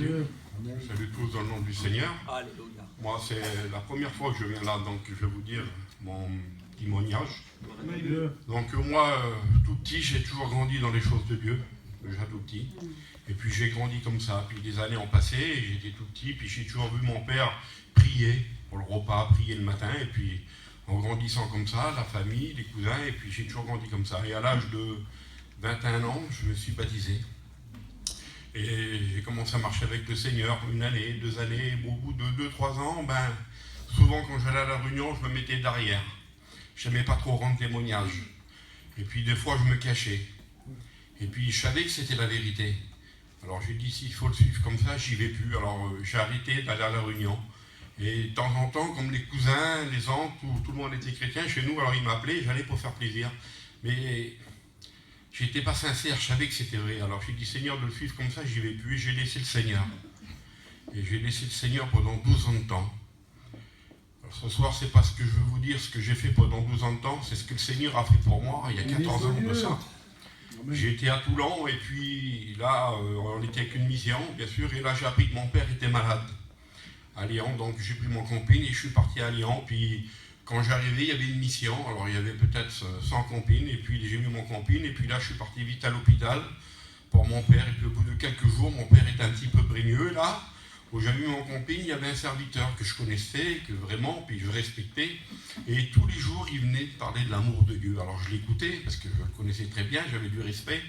Je salue tous dans le nom du Seigneur. Alléluia. Moi, c'est la première fois que je viens là, donc je vais vous dire mon témoignage. Donc moi, tout petit, j'ai toujours grandi dans les choses de Dieu, déjà tout petit. Et puis j'ai grandi comme ça, puis des années ont passé, et j'étais tout petit, puis j'ai toujours vu mon père prier pour le repas, prier le matin, et puis en grandissant comme ça, la famille, les cousins, et puis j'ai toujours grandi comme ça. Et à l'âge de 21 ans, je me suis baptisé. Et j'ai commencé à marcher avec le Seigneur, 1 année, 2 années, au bout de 2-3 ans, souvent quand j'allais à la réunion, je me mettais derrière. Je n'aimais pas trop rendre témoignage. Et puis des fois, je me cachais. Et puis je savais que c'était la vérité. Alors j'ai dit, s'il faut le suivre comme ça, j'y vais plus. Alors j'ai arrêté d'aller à la réunion. Et de temps en temps, comme les cousins, les oncles, tout le monde était chrétien chez nous, alors ils m'appelaient, j'allais pour faire plaisir. Mais j'étais pas sincère, je savais que c'était vrai. Alors j'ai dit, Seigneur, de le suivre comme ça, j'y vais plus. Et j'ai laissé le Seigneur. Et j'ai laissé le Seigneur pendant 12 ans de temps. Alors ce soir, c'est pas ce que je veux vous dire, ce que j'ai fait pendant 12 ans de temps, c'est ce que le Seigneur a fait pour moi il y a 14 ans de ça. J'ai été à Toulon et puis là, on était avec une mission, bien sûr, et là j'ai appris que mon père était malade à Lyon, donc j'ai pris mon compine et je suis parti à Lyon, puis quand j'arrivais, il y avait une mission, alors il y avait peut-être 100 compines, et puis j'ai mis mon compine, et puis là je suis parti vite à l'hôpital pour mon père, et puis au bout de quelques jours, mon père était un petit peu prémieux, là, où j'ai mis mon compine, il y avait un serviteur que je connaissais, que vraiment, puis je respectais, et tous les jours, il venait parler de l'amour de Dieu. Alors je l'écoutais, parce que je le connaissais très bien, j'avais du respect,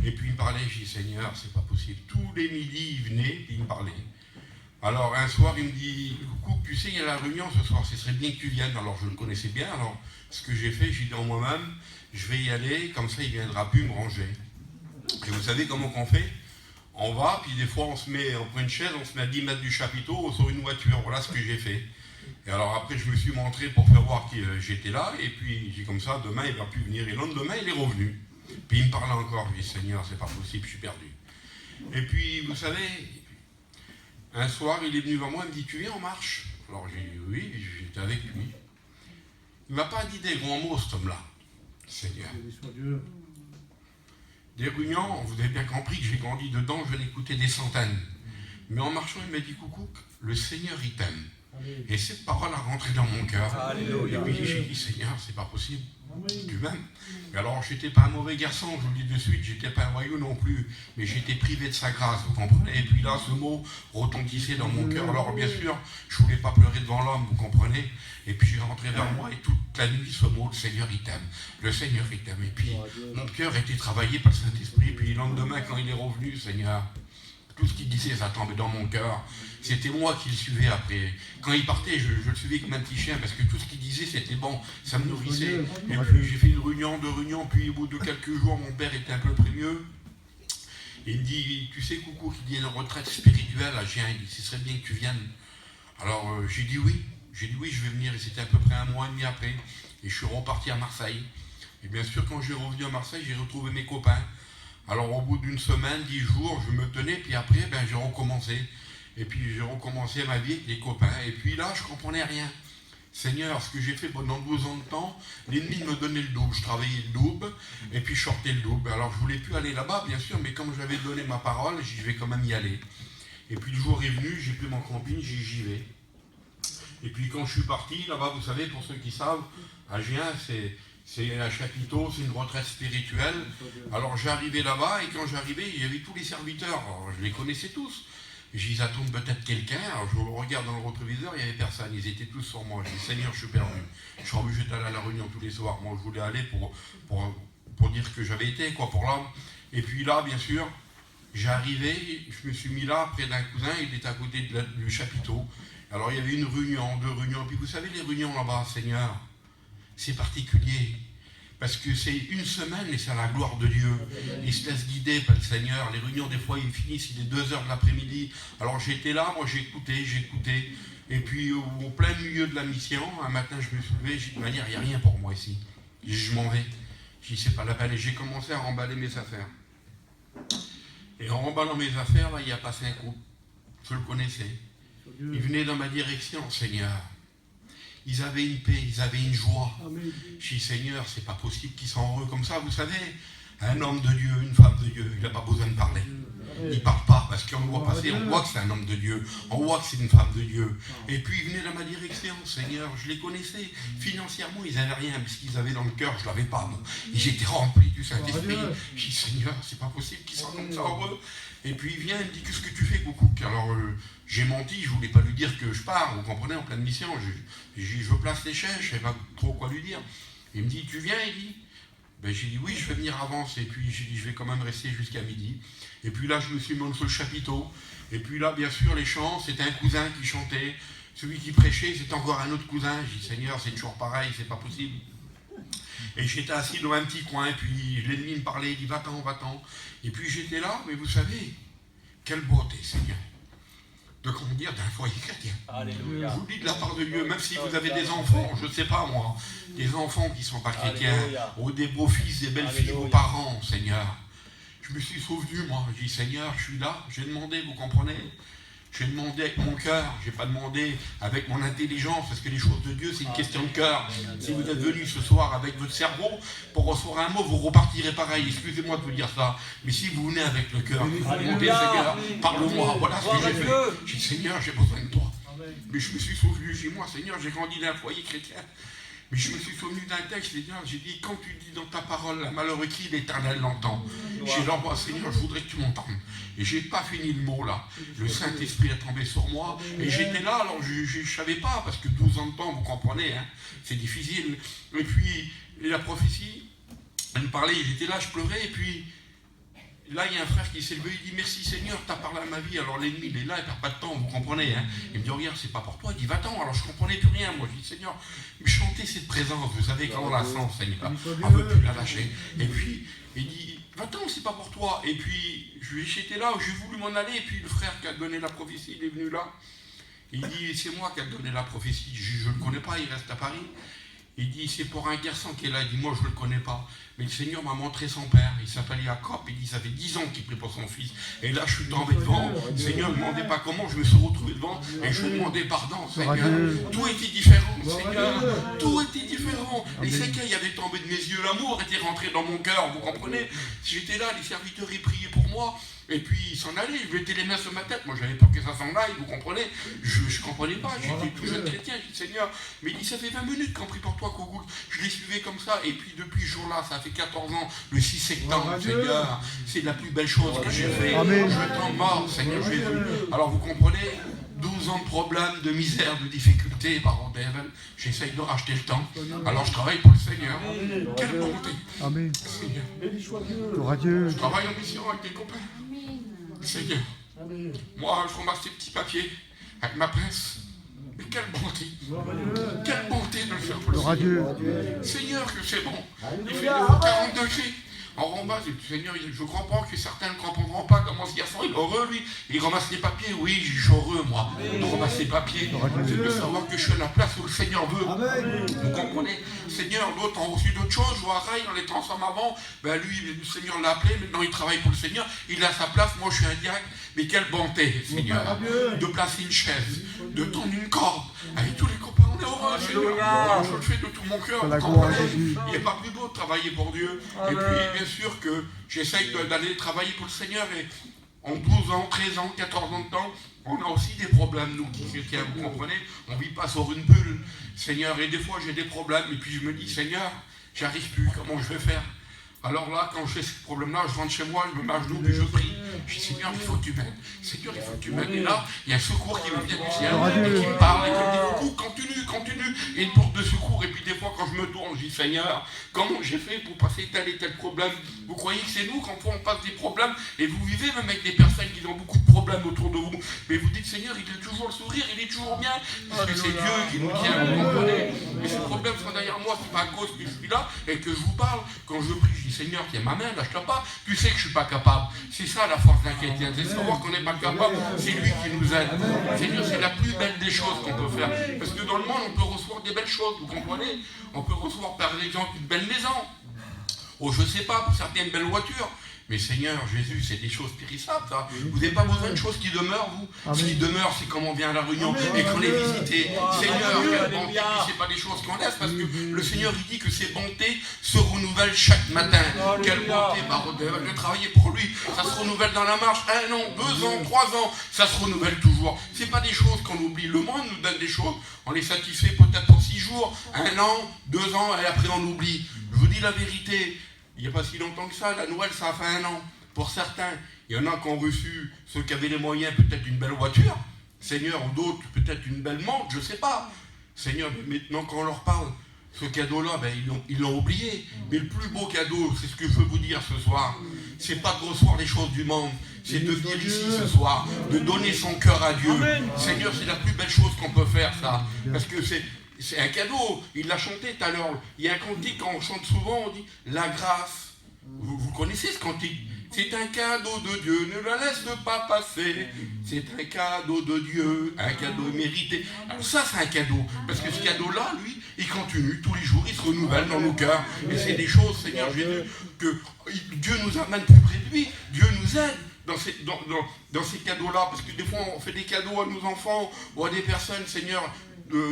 et puis il me parlait, je dis, Seigneur, c'est pas possible. Tous les midis, il venait, puis il me parlait. Alors un soir, il me dit, coucou, tu sais, il y a la réunion ce soir, ce serait bien que tu viennes. Alors je le connaissais bien, alors ce que j'ai fait, j'ai dit en moi-même, je vais y aller, comme ça il ne viendra plus me ranger. Et vous savez comment qu'on fait? On va, puis des fois on prend une chaise, on se met à 10 mètres du chapiteau sur une voiture. Voilà ce que j'ai fait. Et alors après, je me suis montré pour faire voir que j'étais là, et puis j'ai comme ça, demain il ne va plus venir. Et le lendemain, il est revenu. Puis il me parlait encore, je dis, Seigneur, c'est pas possible, je suis perdu. Et puis, vous savez, un soir, il est venu vers moi, il me dit, tu viens en marche? Alors j'ai dit, oui, j'étais avec lui. Il ne m'a pas dit des grands mots, cet homme-là, Seigneur. Des réunions, vous avez bien compris que j'ai grandi dedans, je l'écoutais des centaines. Mais en marchant, il m'a dit, coucou, le Seigneur, il t'aime. Et cette parole a rentré dans mon cœur. Alléluia. Et puis j'ai dit, Seigneur, c'est pas possible. Tu m'aimes. Et alors, j'étais pas un mauvais garçon, je vous le dis de suite, j'étais pas un voyou non plus, mais j'étais privé de sa grâce, vous comprenez. Et puis là, ce mot retentissait dans mon cœur. Alors, bien sûr, je voulais pas pleurer devant l'homme, vous comprenez. Et puis, j'ai rentré vers moi, et toute la nuit, ce mot, le Seigneur, il t'aime. Le Seigneur, il t'aime. Et puis, mon cœur était travaillé par le Saint-Esprit. Puis, le lendemain, quand il est revenu, Seigneur, tout ce qu'il disait, ça tombait dans mon cœur. C'était moi qui le suivais après. Quand il partait, je le suivais comme un petit chien, parce que tout ce qu'il disait, c'était bon, ça me nourrissait. Et puis j'ai fait une réunion, 2 réunions, puis au bout de quelques jours, mon père était un peu prémieux. Et il me dit, tu sais, coucou, qu'il y a une retraite spirituelle à Gien, il dit, ce serait bien que tu viennes. Alors j'ai dit oui, je vais venir, et c'était à peu près 1 mois et demi après. Et je suis reparti à Marseille. Et bien sûr, quand j'ai revenu à Marseille, j'ai retrouvé mes copains. Alors au bout d'une semaine, 10 jours, je me tenais, puis après, j'ai recommencé. Et puis j'ai recommencé ma vie avec les copains. Et puis là, je ne comprenais rien. Seigneur, ce que j'ai fait pendant 12 ans de temps, l'ennemi me donnait le double. Je travaillais le double, et puis je sortais le double. Alors je ne voulais plus aller là-bas, bien sûr, mais comme j'avais donné ma parole, je vais quand même y aller. Et puis le jour est venu, j'ai pris mon camping, j'y vais. Et puis quand je suis parti, là-bas, vous savez, pour ceux qui savent, à Gien, c'est un chapiteau, c'est une retraite spirituelle. Alors j'arrivais là-bas, et quand j'arrivais, il y avait tous les serviteurs. Alors, je les connaissais tous. J'ai dit, ça tombe peut-être quelqu'un. Alors je regarde dans le rétroviseur, il n'y avait personne. Ils étaient tous sur moi. Je dis, Seigneur, je suis perdu. Je suis obligé d'aller à la réunion tous les soirs. Moi, je voulais aller pour dire que j'avais été, quoi, pour l'homme. Et puis là, bien sûr, j'ai arrivé, je me suis mis là, près d'un cousin, il était à côté du chapiteau. Alors il y avait une réunion, 2 réunions. Puis vous savez, les réunions là-bas, Seigneur, c'est particulier. Parce que c'est 1 semaine et c'est à la gloire de Dieu. Il se laisse guider par le Seigneur. Les réunions, des fois, ils finissent, il est 2 heures de l'après-midi. Alors j'étais là, moi j'écoutais. Et puis au plein milieu de la mission, un matin, je me suis levé, j'ai dit, de manière, il n'y a rien pour moi ici. Je m'en vais. J'ai dit, c'est pas la peine. Et j'ai commencé à remballer mes affaires. Et en remballant mes affaires, là, il y a passé un couple. Je le connaissais. Il venait dans ma direction, Seigneur. Ils avaient une paix, ils avaient une joie. Amen. Je dis, Seigneur, c'est pas possible qu'ils soient heureux comme ça. Vous savez, Un homme de Dieu, une femme de Dieu, il n'a pas besoin de parler. Il ne parle pas, parce qu'on le voit passer, on voit que c'est un homme de Dieu, on voit que c'est une femme de Dieu. Et puis il venait dans ma direction, Seigneur, je les connaissais. Financièrement, ils n'avaient rien, mais ce qu'ils avaient dans le cœur, je ne l'avais pas. Non. Ils étaient remplis du Saint-Esprit. Je dis, Seigneur, c'est pas possible qu'ils soient comme ça heureux. Et puis il vient, il me dit, qu'est-ce que tu fais, Coucou? Alors j'ai menti, je ne voulais pas lui dire que je pars, vous comprenez, en pleine mission. Je place les chaises, je ne sais pas trop quoi lui dire. Il me dit, tu viens, il dit. Ben, j'ai dit oui, je vais venir avance, et puis j'ai dit je vais quand même rester jusqu'à midi. Et puis là, je me suis mis sur le chapiteau. Et puis là, bien sûr, les chants, c'était un cousin qui chantait. Celui qui prêchait, c'était encore un autre cousin. J'ai dit Seigneur, c'est toujours pareil, c'est pas possible. Et j'étais assis dans un petit coin, et puis l'ennemi me parlait, il dit va-t'en, va-t'en. Et puis j'étais là, mais vous savez, quelle beauté, Seigneur, de grandir d'un foyer chrétien. Alléluia. Je vous dis de la part de Dieu, même si vous avez des enfants, je ne sais pas moi, des enfants qui ne sont pas chrétiens, ou des beaux-fils, des belles-filles, vos parents, Seigneur. Je me suis souvenu, moi, je dis Seigneur, je suis là, j'ai demandé, vous comprenez? J'ai demandé avec mon cœur, je n'ai pas demandé avec mon intelligence, parce que les choses de Dieu, c'est une question de cœur. Si vous êtes venu ce soir avec votre cerveau, pour recevoir un mot, vous repartirez pareil. Excusez-moi de vous dire ça. Mais si vous venez avec le cœur, vous demandez, Seigneur, parle-moi, voilà ce que j'ai fait. J'ai dit, Seigneur, j'ai besoin de toi. Mais je me suis souvenu, j'ai dit, moi, Seigneur, j'ai grandi dans un foyer chrétien. Mais je me suis souvenu d'un texte, Seigneur, j'ai dit, quand tu dis dans ta parole, la malheureux qui l'Éternel l'entend. J'ai dit, moi, Seigneur, je voudrais que tu m'entendes. Et j'ai pas fini le mot là. Le Saint-Esprit est tombé sur moi. Et j'étais là, alors je ne savais pas, parce que 12 ans de temps, vous comprenez, hein, c'est difficile. Et puis, la prophétie, elle me parlait, j'étais là, je pleurais, et puis, là, il y a un frère qui s'est levé, il dit merci Seigneur, tu as parlé à ma vie. Alors l'ennemi, il est là, il ne perd pas de temps, vous comprenez. Hein. Il me dit regarde, c'est pas pour toi. Il dit va-t'en. Alors je ne comprenais plus rien. Moi, je dis Seigneur, chantez cette présence, vous savez, quand on la sent, Seigneur, on ne veut plus la lâcher. Et puis, il dit va-t'en, c'est pas pour toi. Et puis, j'étais là, j'ai voulu m'en aller. Et puis, le frère qui a donné la prophétie, il est venu là. Il dit c'est moi qui ai donné la prophétie. Je ne le connais pas, il reste à Paris. Il dit, c'est pour un garçon qui est là. Il dit, moi, je ne le connais pas. Mais le Seigneur m'a montré son père. Il s'appelait Jacob. Il dit, ça fait 10 ans qu'il prie pour son fils. Et là, je suis tombé devant. Le Seigneur ne me demandait pas comment. Je me suis retrouvé devant. Et je lui demandais pardon, Seigneur. Tout était différent, Seigneur. Tout était différent. Les séquelles avaient tombé de mes yeux. L'amour était rentré dans mon cœur. Vous comprenez? J'étais là, les serviteurs, ils priaient pour moi. Et puis ils s'en allaient, je mettais les mains sur ma tête, moi j'avais peur que ça s'en aille, vous comprenez? Je ne comprenais pas, j'étais tout jeune chrétien, j'ai dit Seigneur, mais il dit ça fait 20 minutes qu'on prie pour toi, Coucou. Je les suivais comme ça, et puis depuis ce jour-là, ça fait 14 ans, le 6 septembre, Seigneur, c'est la plus belle chose que j'ai fait. Je t'en mort, Seigneur Jésus. Alors vous comprenez, 12 ans de problèmes, de misère, de difficultés, par Devil, j'essaye de racheter le temps. Alors je travaille pour le Seigneur. Quelle bonté. Amen. Seigneur. Je travaille en mission avec des copains. Seigneur, moi je ramasse ces petits papiers avec ma presse. Mais quelle bonté! Quelle bonté de le faire pour le Seigneur! Seigneur, que c'est bon! Il fait 40 degrés. En ramasse, Seigneur, je comprends que certains ne comprendront pas comment ce garçon il est heureux, lui. Il ramasse les papiers, oui, je suis heureux, moi, de ramasser les papiers. C'est de savoir que je suis à la place où le Seigneur veut. Vous comprenez? Seigneur, d'autres ont reçu d'autres choses, ou pareil, on les transforme avant. Ben lui, le Seigneur l'a appelé, maintenant il travaille pour le Seigneur, il a sa place, moi je suis un diacre. Mais quelle bonté, Seigneur, de placer une chaise, de tendre une corde, avec tous les copains, on est heureux, Seigneur. Alors, je le fais de tout mon cœur, vous comprenez? Il n'est pas plus beau de travailler pour Dieu. Et puis, bien sûr que j'essaye d'aller travailler pour le Seigneur, et en 12 ans, 13 ans, 14 ans de temps, on a aussi des problèmes, nous qui chrétiens, vous comprenez? On ne vit pas sur une bulle, Seigneur, et des fois j'ai des problèmes, et puis je me dis, Seigneur, j'arrive plus, comment je vais faire? Alors là, quand j'ai ce problème-là, je rentre chez moi, je me mets à genoux, puis je prie. Je dis, Seigneur, il faut que tu m'aides. Seigneur, il faut que tu m'aides. Et là, il y a un secours qui me vient du ciel, et qui me parle, et qui me dit, coucou, continue. Et une porte de secours. Et puis des fois, quand je me tourne, je dis, Seigneur, comment j'ai fait pour passer tel et tel problème? Vous croyez que c'est nous, quand on passe des problèmes, et vous vivez même avec des personnes qui ont beaucoup de problèmes autour de vous. Mais vous dites, Seigneur, il a toujours le sourire, il est toujours bien. Parce que c'est Dieu qui nous tient, vous comprenez? Et ces problèmes sont derrière moi, c'est pas à cause que je suis là, et que je vous parle. Quand je prie, je dis, Seigneur, tiens ma main, lâche-la pas, tu sais que je ne suis pas capable. C'est ça la force d'un chrétien, c'est de savoir qu'on n'est pas capable, c'est lui qui nous aide. Seigneur, c'est la plus belle des choses qu'on peut faire. Parce que dans le monde, on peut recevoir des belles choses, vous comprenez? On peut recevoir par exemple une belle maison, ou je ne sais pas, pour certains une belle voiture, Mais Seigneur, Jésus, c'est des choses périssables, ça. Vous n'avez pas besoin de choses qui demeurent, vous. Ce qui demeure, c'est quand on vient à la réunion et qu'on les visite. Seigneur, quelle bonté, c'est pas des choses qu'on laisse, parce que le Seigneur, il dit que ses bontés se renouvellent chaque matin. Quelle bonté, de travailler pour lui, ça se renouvelle dans la marche. 1 an, 2 ans, 3 ans, ça se renouvelle toujours. C'est pas des choses qu'on oublie. Le monde nous donne des choses, on les satisfait peut-être pour 6 jours, 1 an, 2 ans, et après on oublie. Je vous dis la vérité, il n'y a pas si longtemps que ça, la Noël, ça a fait 1 an. Pour certains, il y en a qui ont reçu, ceux qui avaient les moyens, peut-être une belle voiture, Seigneur, ou d'autres, peut-être une belle montre, je ne sais pas. Seigneur, maintenant quand on leur parle, ce cadeau-là, ils l'ont oublié. Mais le plus beau cadeau, c'est ce que je veux vous dire ce soir, c'est pas de recevoir les choses du monde, c'est de venir ici ce soir, de donner son cœur à Dieu. Seigneur, c'est la plus belle chose qu'on peut faire, ça. Parce que c'est un cadeau. Il l'a chanté tout à l'heure. Il y a un cantique, quand on chante souvent, on dit « La grâce ». Vous connaissez ce cantique? C'est un cadeau de Dieu, ne la laisse pas passer. C'est un cadeau de Dieu, un cadeau mérité. Alors ça, c'est un cadeau. Parce que ce cadeau-là, lui, il continue tous les jours, il se renouvelle dans nos cœurs. Et c'est des choses, Seigneur Jésus, que Dieu nous amène plus près de lui. Dieu nous aide dans ces cadeaux-là. Parce que des fois, on fait des cadeaux à nos enfants ou à des personnes, Seigneur,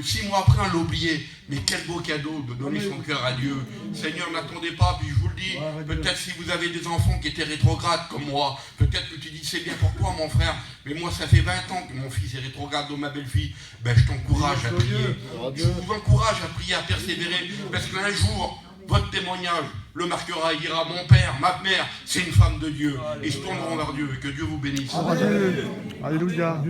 6 mois après, on l'a oublié. Mais quel beau cadeau de donner son cœur à Dieu. Seigneur, n'attendez pas, puis je vous le dis, peut-être si vous avez des enfants qui étaient rétrogrades comme moi, peut-être que tu dis, c'est bien pour toi, mon frère, mais moi, ça fait 20 ans que mon fils est rétrograde, ou ma belle-fille. Je t'encourage à prier. Je vous encourage à prier, à persévérer, parce qu'un jour, votre témoignage le marquera, il dira, mon père, ma mère, c'est une femme de Dieu. Ils se tourneront vers Dieu, et que Dieu vous bénisse. Alléluia.